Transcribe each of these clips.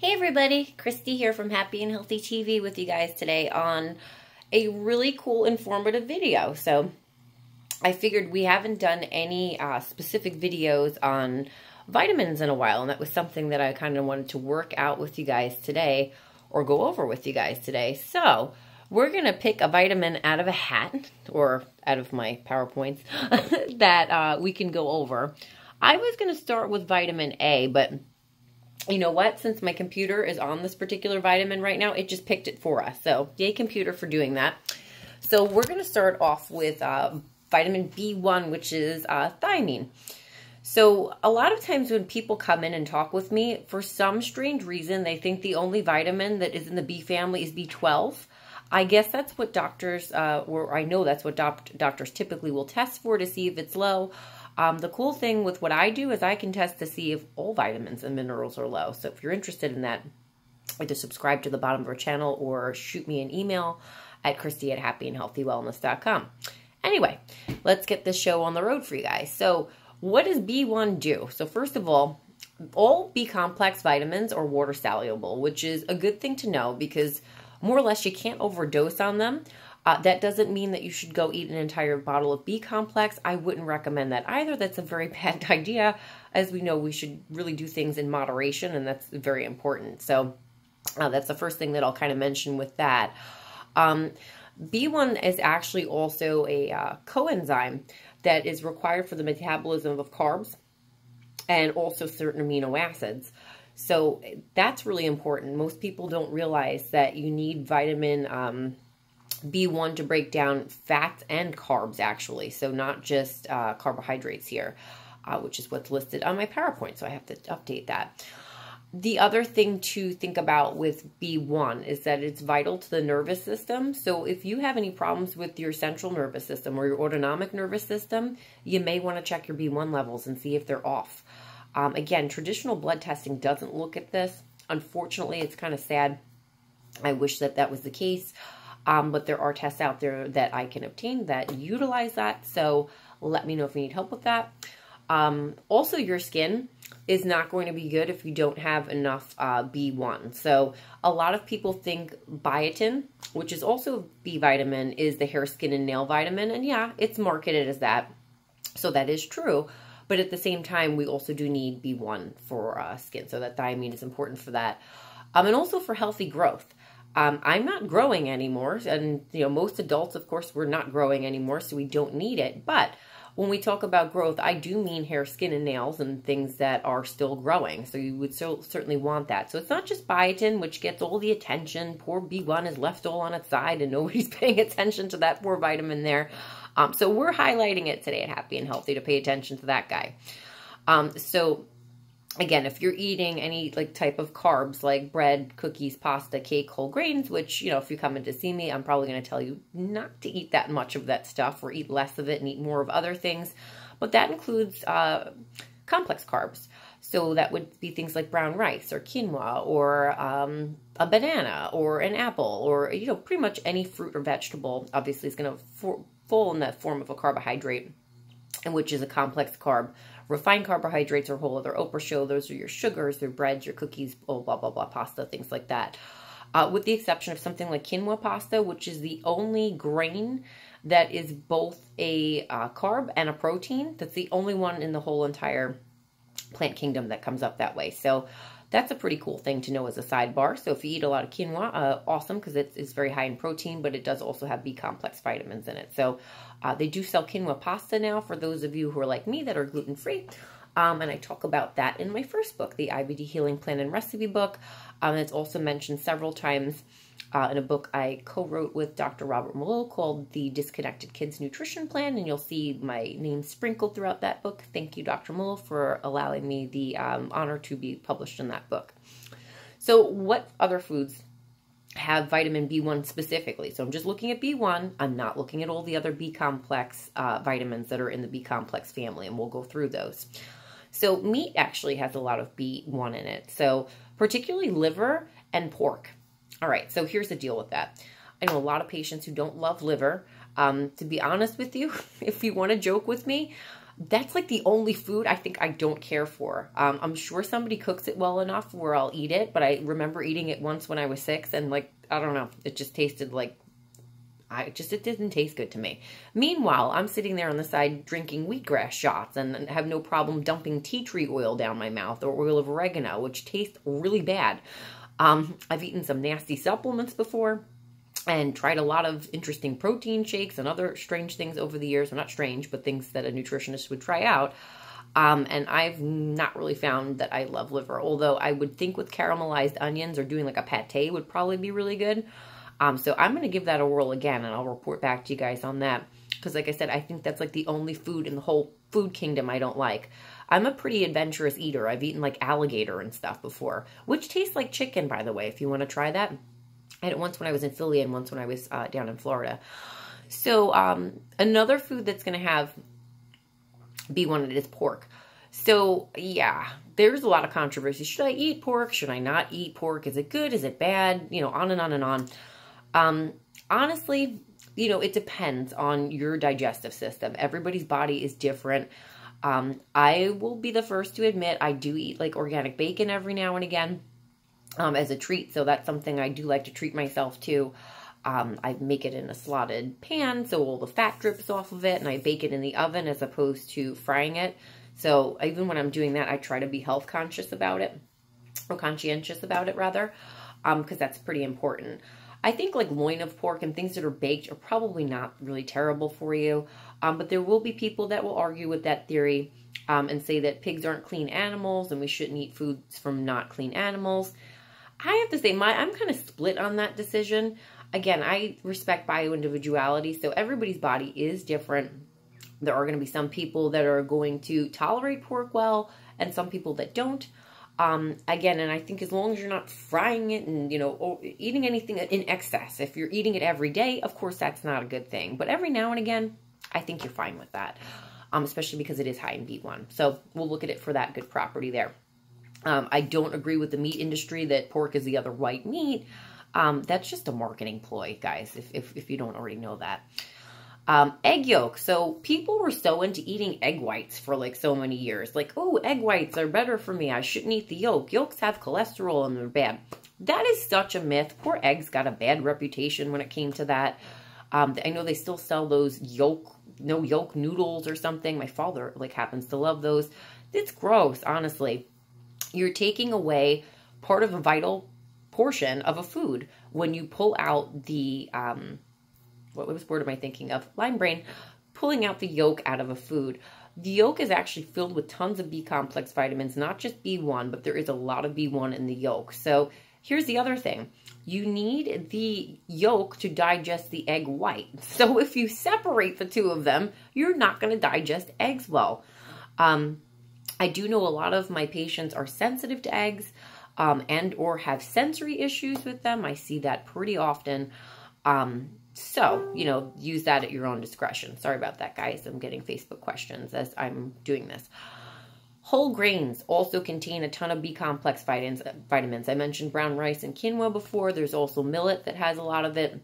Hey everybody, Christy here from Happy and Healthy TV with you guys today on a really cool informative video. So I figured we haven't done any specific videos on vitamins in a while, and that was something that I kind of wanted to work out with you guys today or go over with you guys today. So we're going to pick a vitamin out of a hat or out of my PowerPoints that we can go over. I was going to start with vitamin A, but you know what? Since my computer is on this particular vitamin right now, it just picked it for us. So yay computer for doing that. So we're going to start off with vitamin B1, which is thiamine. So a lot of times when people come in and talk with me, for some strange reason, they think the only vitamin that is in the B family is B12. I guess that's what doctors, or I know that's what doctors typically will test for to see if it's low. The cool thing with what I do is I can test to see if all vitamins and minerals are low. So if you're interested in that, either subscribe to the bottom of our channel or shoot me an email at Christy@happyandhealthywellness.com. Anyway, let's get this show on the road for you guys. So what does B1 do? So first of all B complex vitamins are water soluble, which is a good thing to know because more or less you can't overdose on them. That doesn't mean that you should go eat an entire bottle of B complex. I wouldn't recommend that either. That's a very bad idea. As we know, we should really do things in moderation, and that's very important. So that's the first thing that I'll kind of mention with that. B1 is actually also a coenzyme that is required for the metabolism of carbs and also certain amino acids. So that's really important. Most people don't realize that you need vitamin B1 to break down fats and carbs, actually. So not just carbohydrates here, which is what's listed on my PowerPoint. So I have to update that. The other thing to think about with B1 is that it's vital to the nervous system. So if you have any problems with your central nervous system or your autonomic nervous system, you may want to check your B1 levels and see if they're off. Again, traditional blood testing doesn't look at this. Unfortunately, it's kind of sad. I wish that that was the case. But there are tests out there that I can obtain that utilize that. So let me know if you need help with that. Also, your skin is not going to be good if you don't have enough B1. So a lot of people think biotin, which is also a B vitamin, is the hair, skin, and nail vitamin. And yeah, it's marketed as that. So that is true. But at the same time, we also do need B1 for skin. So that thiamine is important for that. And also for healthy growth. I'm not growing anymore, and most adults, of course, we're not growing anymore, so we don't need it. But when we talk about growth, I do mean hair, skin, and nails, and things that are still growing. So you would certainly want that. So it's not just biotin, which gets all the attention. Poor B1 is left all on its side, and nobody's paying attention to that poor vitamin there. So we're highlighting it today at Happy and Healthy to pay attention to that guy. So again, if you're eating any type of carbs like bread, cookies, pasta, cake, whole grains, which, if you come in to see me, I'm probably going to tell you not to eat that much of that stuff or eat less of it and eat more of other things. But that includes complex carbs. So that would be things like brown rice or quinoa or a banana or an apple or, pretty much any fruit or vegetable obviously is going to fall in that form of a carbohydrate, and which is a complex carb. Refined carbohydrates are a whole other Oprah show. Those are your sugars, your breads, your cookies, blah, blah, blah, pasta, things like that. With the exception of something like quinoa pasta, which is the only grain that is both a carb and a protein. That's the only one in the whole entire plant kingdom that comes up that way. So that's a pretty cool thing to know as a sidebar. So if you eat a lot of quinoa, awesome, because it's very high in protein, but it does also have B complex vitamins in it. So they do sell quinoa pasta now for those of you who are like me that are gluten-free. And I talk about that in my first book, the IBD Healing Plan and Recipe book. It's also mentioned several times in a book I co-wrote with Dr. Robert Malone called The Disconnected Kids Nutrition Plan, and you'll see my name sprinkled throughout that book. Thank you, Dr. Malone, for allowing me the honor to be published in that book. So what other foods have vitamin B1 specifically? So I'm just looking at B1. I'm not looking at all the other B complex vitamins that are in the B complex family, and we'll go through those. So meat actually has a lot of B1 in it, so particularly liver and pork. All right, so here's the deal with that. I know a lot of patients who don't love liver. To be honest with you, if you want to joke with me, That's like the only food I think I don't care for. I'm sure somebody cooks it well enough where I'll eat it, but I remember eating it once when I was 6, and like, I don't know, it just tasted like, it didn't taste good to me. Meanwhile, I'm sitting there on the side drinking wheatgrass shots and have no problem dumping tea tree oil down my mouth or oil of oregano, which tastes really bad. I've eaten some nasty supplements before and tried a lot of interesting protein shakes and other strange things over the years. Well, not strange, but things that a nutritionist would try out. And I've not really found that I love liver, although I would think with caramelized onions or doing like a pate would probably be really good. So I'm going to give that a whirl again, and I'll report back to you guys on that. Because like I said, I think that's like the only food in the whole food kingdom I don't like. I'm a pretty adventurous eater. I've eaten like alligator and stuff before, which tastes like chicken, by the way, if you want to try that. I had it once when I was in Philly and once when I was down in Florida. So another food that's going to be one of it is pork. So yeah, there's a lot of controversy. Should I eat pork? Should I not eat pork? Is it good? Is it bad? You know, on and on and on. Honestly, you know, it depends on your digestive system. Everybody's body is different. I will be the first to admit I do eat like organic bacon every now and again as a treat. So that's something I do like to treat myself to. I make it in a slotted pan so all the fat drips off of it, and I bake it in the oven as opposed to frying it. So even when I'm doing that, I try to be health conscious about it, or conscientious about it rather, because that's pretty important. I think like loin of pork and things that are baked are probably not really terrible for you. But there will be people that will argue with that theory and say that pigs aren't clean animals and we shouldn't eat foods from not clean animals. I have to say, I'm kind of split on that decision. Again, I respect bio-individuality, so everybody's body is different. There are going to be some people that are going to tolerate pork well and some people that don't. Again, and I think as long as you're not frying it and, you know, or eating anything in excess, if you're eating it every day, of course, that's not a good thing. But every now and again, I think you're fine with that, especially because it is high in B1. So we'll look at it for that good property there. I don't agree with the meat industry that pork is the other white meat. That's just a marketing ploy, guys, if you don't already know that. Egg yolk. So people were so into eating egg whites for like so many years. Like, oh, egg whites are better for me. I shouldn't eat the yolk. Yolks have cholesterol and they're bad. That is such a myth. Poor eggs got a bad reputation when it came to that. I know they still sell those no yolk noodles or something. My father like happens to love those. It's gross, honestly. You're taking away part of a vital portion of a food when you pull out the, what word am I thinking of? Lime brain, pulling out the yolk out of a food. The yolk is actually filled with tons of B-complex vitamins, not just B1, but there is a lot of B1 in the yolk. So here's the other thing. You need the yolk to digest the egg white. So if you separate the two of them, you're not going to digest eggs well. I do know a lot of my patients are sensitive to eggs and or have sensory issues with them. I see that pretty often. So, you know, use that at your own discretion. Sorry about that, guys. I'm getting Facebook questions as I'm doing this. Whole grains also contain a ton of B-complex vitamins. I mentioned brown rice and quinoa before. There's also millet that has a lot of it,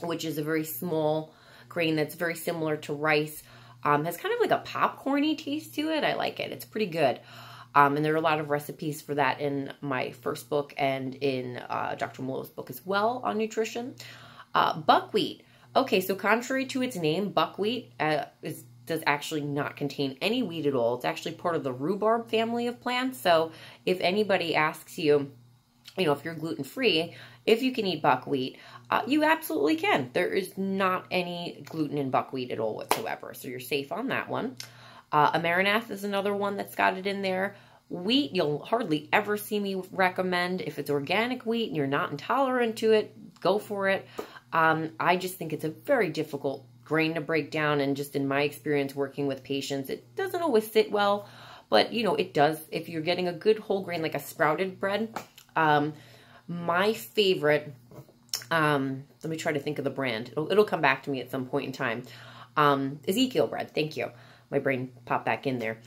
which is a very small grain that's very similar to rice. Has kind of like a popcorny taste to it. I like it. It's pretty good. And there are a lot of recipes for that in my first book and in Dr. Malo's book as well on nutrition. Buckwheat. Okay, so contrary to its name, buckwheat does actually not contain any wheat at all. It's actually part of the rhubarb family of plants. So if anybody asks you, you know, if you're gluten-free, if you can eat buckwheat, you absolutely can. There is not any gluten in buckwheat at all whatsoever. So you're safe on that one. Amaranath is another one that's got it in there. Wheat, you'll hardly ever see me recommend. If it's organic wheat and you're not intolerant to it, go for it. I just think it's a very difficult grain to break down, and just in my experience working with patients, it doesn't always sit well, but you know, it does if you're getting a good whole grain like a sprouted bread. My favorite, let me try to think of the brand. It'll come back to me at some point in time. Ezekiel bread. Thank you. My brain popped back in there.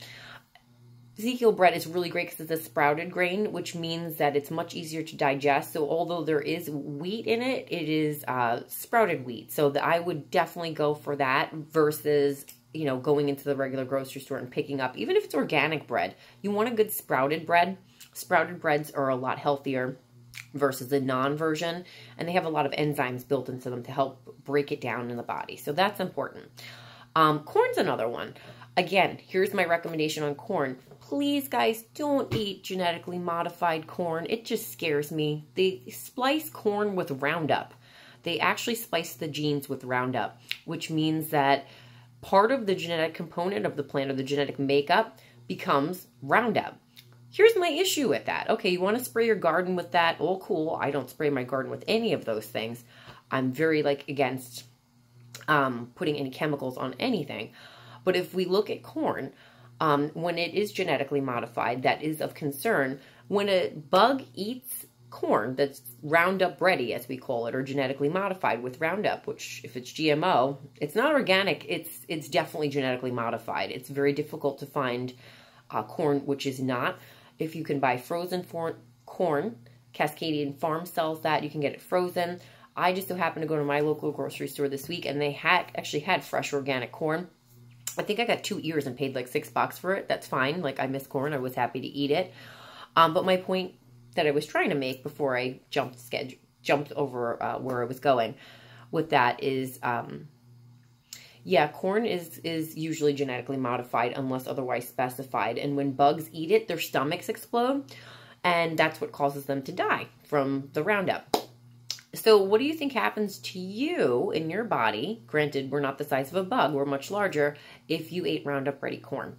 Ezekiel bread is really great because it's a sprouted grain, which means that it's much easier to digest. So although there is wheat in it, it is sprouted wheat. So I would definitely go for that versus you know, going into the regular grocery store and picking up, even if it's organic bread, you want a good sprouted bread. Sprouted breads are a lot healthier versus the non-version, and they have a lot of enzymes built into them to help break it down in the body. So that's important. Corn's another one. Again, here's my recommendation on corn. Please, guys, don't eat genetically modified corn. It just scares me. They splice corn with Roundup. They actually splice the genes with Roundup, which means that part of the genetic component of the plant or the genetic makeup becomes Roundup. Here's my issue with that. Okay, you want to spray your garden with that? Oh, cool. I don't spray my garden with any of those things. I'm very, against putting any chemicals on anything. But if we look at corn, when it is genetically modified, that is of concern. When a bug eats corn that's Roundup ready, as we call it, or genetically modified with Roundup, which if it's GMO, it's not organic, it's definitely genetically modified. It's very difficult to find corn which is not. If you can buy frozen corn, Cascadian Farm sells that. You can get it frozen. I just so happened to go to my local grocery store this week, and they actually had fresh organic corn. I think I got 2 ears and paid like $6 for it. That's fine. Like, I miss corn. I was happy to eat it. But my point that I was trying to make before I jumped over where I was going with that is, yeah, corn is usually genetically modified unless otherwise specified. And when bugs eat it, their stomachs explode. And that's what causes them to die from the Roundup. So what do you think happens to you in your body? Granted, we're not the size of a bug. We're much larger if you ate Roundup Ready corn.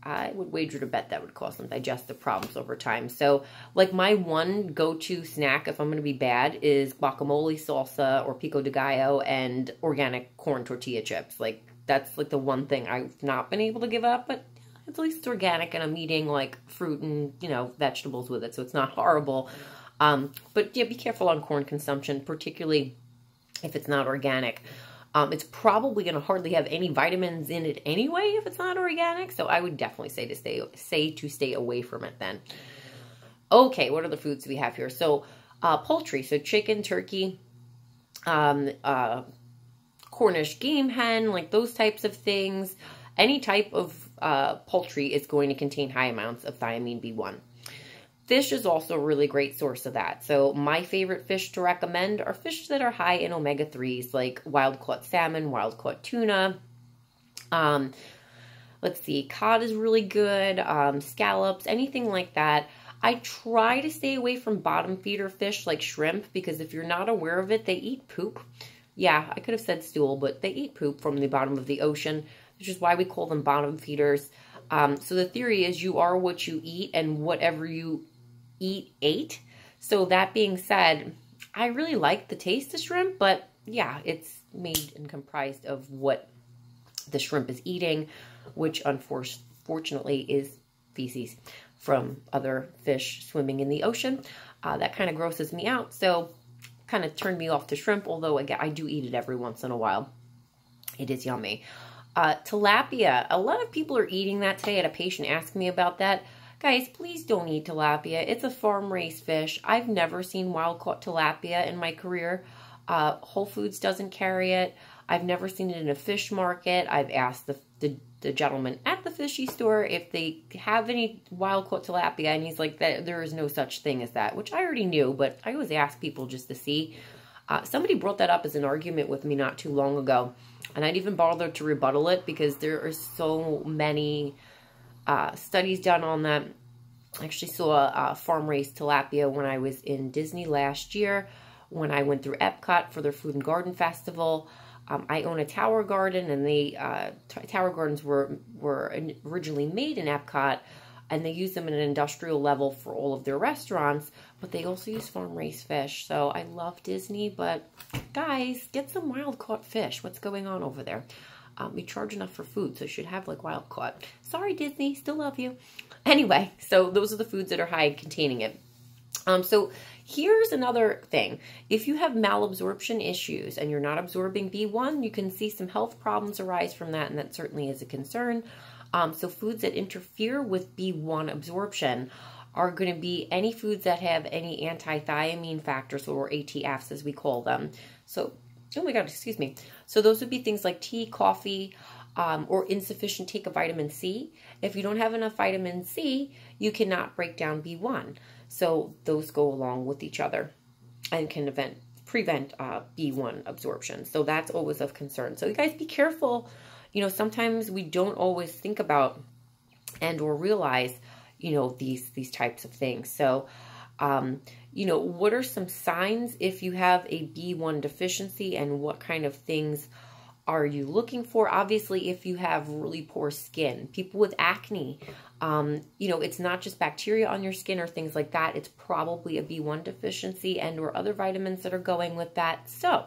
I would wager to bet that would cause some digestive problems over time. So, like, my one go-to snack if I'm going to be bad is guacamole salsa or pico de gallo and organic corn tortilla chips. Like, that's, like, the one thing I've not been able to give up, but at least it's organic, and I'm eating, like, fruit and, you know, vegetables with it, so it's not horrible. But, yeah, be careful on corn consumption, particularly if it's not organic. It's probably going to hardly have any vitamins in it anyway if it's not organic. So I would definitely say to stay away from it then. Okay, what other foods do we have here? So poultry, so chicken, turkey, Cornish game hen, like those types of things. Any type of poultry is going to contain high amounts of thiamine B1. Fish is also a really great source of that. So my favorite fish to recommend are fish that are high in omega-3s, like wild-caught salmon, wild-caught tuna. Let's see, cod is really good, scallops, anything like that. I try to stay away from bottom feeder fish like shrimp, because if you're not aware of it, they eat poop. Yeah, I could have said stool, but they eat poop from the bottom of the ocean, which is why we call them bottom feeders. So the theory is you are what you eat, and whatever you ate. So that being said, I really like the taste of shrimp, but yeah, it's made and comprised of what the shrimp is eating, which unfortunately is feces from other fish swimming in the ocean. That kind of grosses me out, so kind of turned me off to shrimp, although again, I do eat it every once in a while. It is yummy. Tilapia, a lot of people are eating that today. I had a patient ask me about that. Guys, please don't eat tilapia. It's a farm-raised fish. I've never seen wild-caught tilapia in my career. Whole Foods doesn't carry it. I've never seen it in a fish market. I've asked the gentleman at the fishy store if they have any wild-caught tilapia, and he's like, there is no such thing as that, which I already knew, but I always ask people just to see. Somebody brought that up as an argument with me not too long ago, and I didn't even bother to rebuttal it because there are so many studies done on that. I actually saw farm-raised tilapia when I was in Disney last year, when I went through Epcot for their Food and Garden Festival. I own a tower garden, and they tower gardens were originally made in Epcot, and they use them at an industrial level for all of their restaurants, but they also use farm-raised fish. So I love Disney, but guys, get some wild-caught fish. What's going on over there? We charge enough for food, so you should have like wild caught. Sorry, Disney, still love you. Anyway, so those are the foods that are high containing it. So here's another thing. If you have malabsorption issues and you're not absorbing B1, you can see some health problems arise from that, and that certainly is a concern. So foods that interfere with B1 absorption are going to be any foods that have any anti-thiamine factors, or ATFs as we call them. So, oh my God, excuse me. So those would be things like tea, coffee, or insufficient take of vitamin C. If you don't have enough vitamin C, you cannot break down B1. So those go along with each other and can prevent B1 absorption. So that's always of concern. So you guys be careful. You know, sometimes we don't always think about and or realize, you know, these types of things. So, you know, what are some signs if you have a B1 deficiency, and what kind of things are you looking for? Obviously, if you have really poor skin, people with acne, you know, it's not just bacteria on your skin or things like that. It's probably a B1 deficiency and or other vitamins that are going with that. So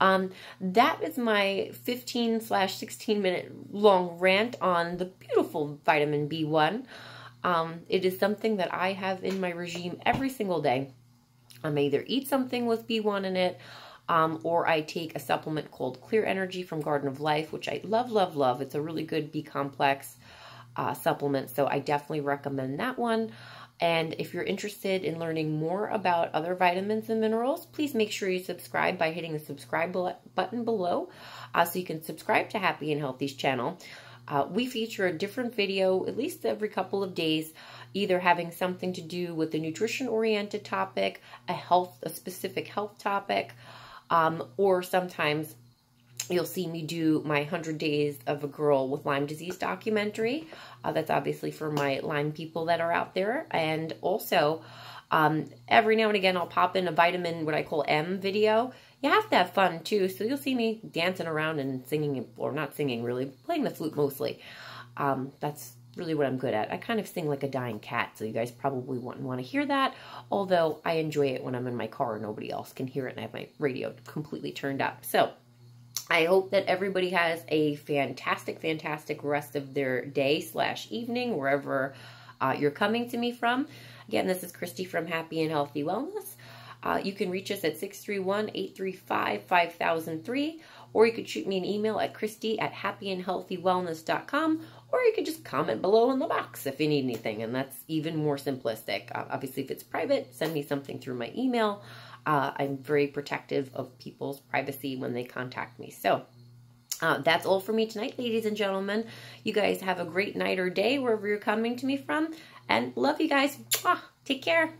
that is my 15/16 minute long rant on the beautiful vitamin B1. It is something that I have in my regime every single day. I may either eat something with B1 in it, or I take a supplement called Clear Energy from Garden of Life, which I love, love, love. It's a really good B-complex supplement, so I definitely recommend that one. And if you're interested in learning more about other vitamins and minerals, please make sure you subscribe by hitting the subscribe button below, so you can subscribe to Happy and Healthy's channel. We feature a different video at least every couple of days, either having something to do with a nutrition-oriented topic, a specific health topic, or sometimes you'll see me do my 100 Days of a Girl with Lyme Disease documentary. That's obviously for my Lyme people that are out there. And also, every now and again, I'll pop in a vitamin, what I call M video. You have to have fun too. So you'll see me dancing around and singing, or not singing really, playing the flute mostly. That's really what I'm good at. I kind of sing like a dying cat, so you guys probably wouldn't want to hear that, although I enjoy it when I'm in my car and nobody else can hear it and I have my radio completely turned up. So I hope that everybody has a fantastic, fantastic rest of their day/evening, wherever you're coming to me from. Again, this is Christy from Happy and Healthy Wellness. You can reach us at 631-835-5003, or you could shoot me an email at christy@happyandhealthywellness.com, or you could just comment below in the box if you need anything, and that's even more simplistic. Obviously, if it's private, send me something through my email. I'm very protective of people's privacy when they contact me. So that's all for me tonight, ladies and gentlemen. You guys have a great night or day wherever you're coming to me from, and love you guys. Take care.